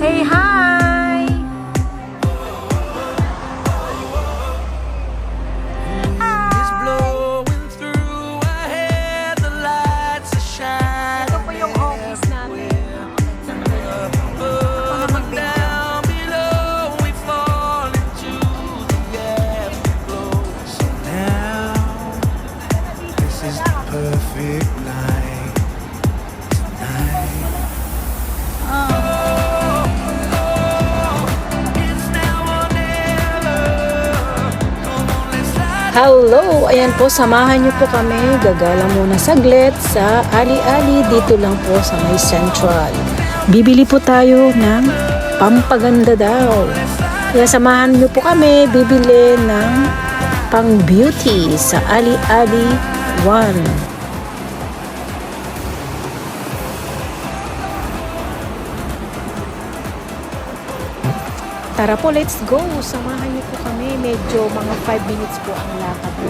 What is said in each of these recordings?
Say hi! Is blowing through. I had the lights are shining. Ito po yung office namin. Above, down below, we fall into the afterglow. So now, this is the perfect night tonight. It's now or never. Come on, let's slide. Hello! Ayan po, samahan niyo po kami. Gagala muna saglit sa Ali-Ali dito lang po sa may Central. Bibili po tayo ng pampaganda daw. Kaya samahan niyo po kami bibili ng pang beauty sa Ali-Ali 1. Tara po, let's go! Samahan niyo po kami. Medyo mga 5 minutes po ang lakad po.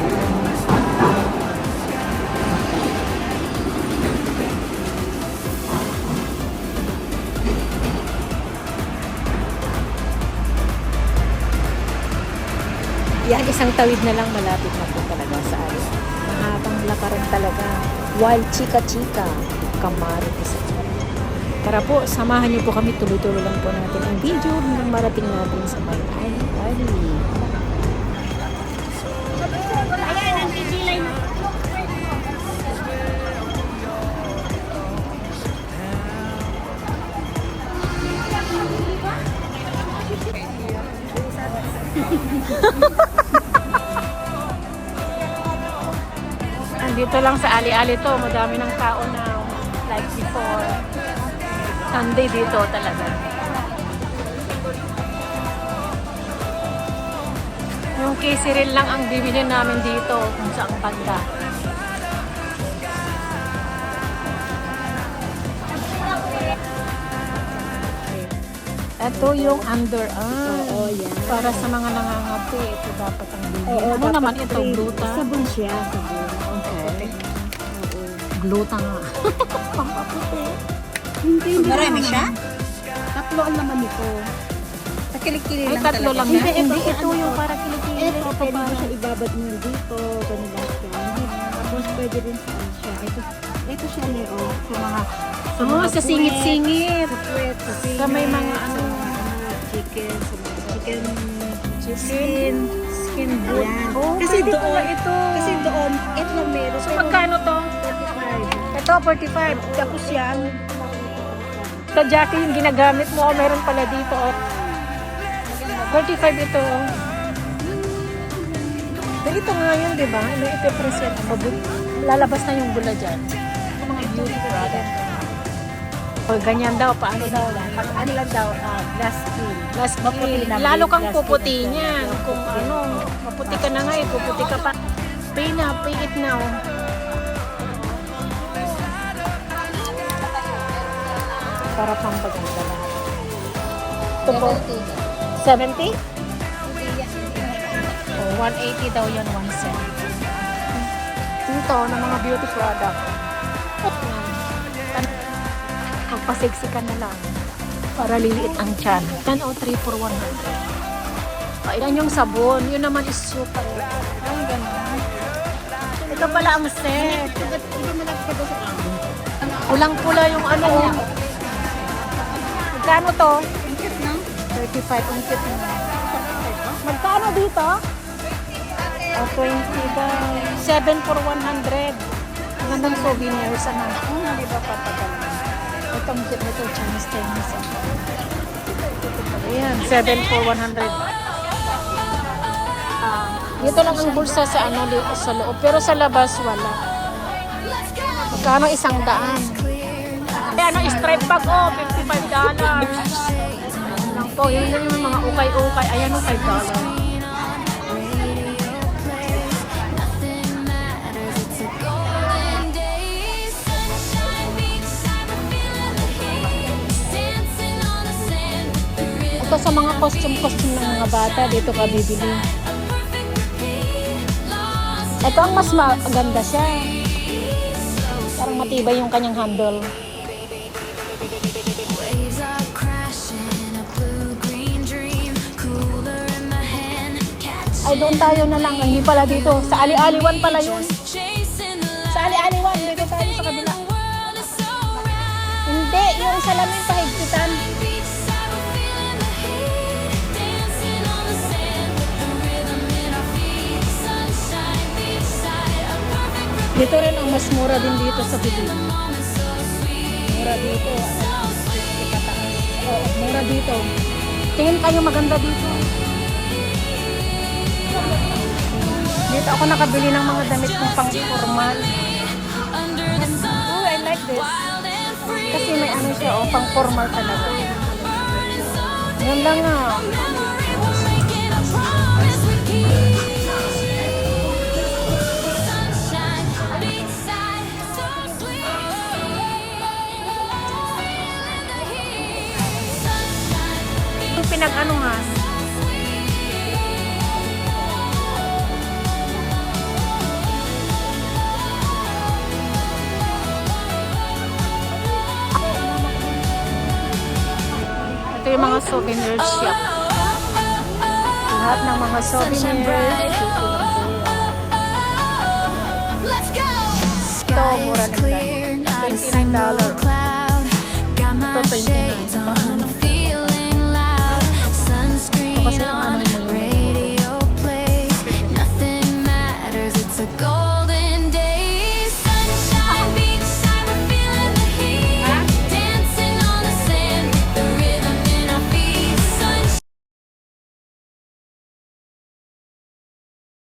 Yan, isang tawid na lang, malapit na po talaga sa alis. Mahabang lakaran talaga. Wild chika-chika. Kamarites. Tara po, samahan niyo po kami. Tuloy-tuloy lang po natin ang video hanggang marating natin sa may Ali-Ali. Andito lang sa Ali-Ali to, madami ng tao na like before. Sunday dito talaga. Yung K-Cereal lang ang bibili namin dito kung saan banda. Ito yung underarm. Oo, yan. Para sa mga nangangapi, ito dapat ang bibili. Oo, Ano dapat naman ito? free. Gluta? Sabon siya, sabon. Okay. Oo. Gluta nga. Pampaputi. Hindi na. Marami siya? Tatlo ang laman nito. Sa kilikili Ay, lang tatlo talaga. lang Hindi, yan. Hindi, ito, ito yung para kilikili. Ito, Ito pwede mo para. siya ibabad mo dito. Ganun lang siya. Hindi. Tapos pwede rin sa ano siya. Ito siya, Leo. Sa mga... Oo, mga sa puwet, singit-singit. Sa puwet, sa singit. Sa may mga ano. Chicken. Sa mga chicken. Skin. Skin boot. Ayan. Oh, Kasi pwede doon, pala ito. Kasi doon, ito lang meron. So, magkano to? 45. Ito, 45. Tapos yan. Ito, Jackie, yung ginagamit mo. Oh, meron pala dito. Oh. 45 ito. Oh. Ganito nga yun, di ba? May ipipresent. Lalabas na yung bula dyan. Yung mga beauty product. Pag ganyan daw, paano daw? Pag ano lang daw, glass skin. Glass Maputi skin. na, Lalo kang glass puputi skin. niyan. Kung ano, maputi ka na nga eh. Puputi ka pa. Pay na, pay it now. Para pang paganda lang. Ito po. 70? Oh, 180 daw yan, 1 cent. Ito, ng mga beauty product. Magpasiksik ka na lang. Para liliit ang tiyan. 1003 for 100. Ilan yung sabon? Yun naman is super. Ang ganun. Ito pala ang set. Pulang-pula yung ano. Magkano to? 35 ang kit na. Magkano dito? 20 daw. 7 for 100. Ang gandang souvenirs. Ano? Hindi ba patagalan? Itong kit nito, Chinese. Ayan, 7 for 100. Dito lang ang bulsa sa ano sa loob, pero sa labas wala. Magkano 100? Eh ano, stripe bag oh, $55. Ayan lang po, yun yung mga ukay-ukay. Ayan oh, $5. Ito sa mga costume ng mga bata, dito ka bibili. Ito ang mas maganda siya. Parang matibay yung kanyang handle. Ay, doon tayo na lang. Hindi pala dito. Sa Ali-Aliwan pala yun. Sa Ali-Aliwan. Dito tayo sa kabila. Hindi. Yung salamin pahigpitan. Dito rin ang mas mura din dito sa bibig. Mura dito. Oo, mura dito. Tingin kayo maganda dito. Dito ako nakabili ng mga damit kong pang-formal. Oh, I like this. Kasi may ano siya, oh, pang-formal talaga. Ganda nga. Yung pinag-anuhan. Ito yung mga souvenir shop. Lahat ng mga souvenir.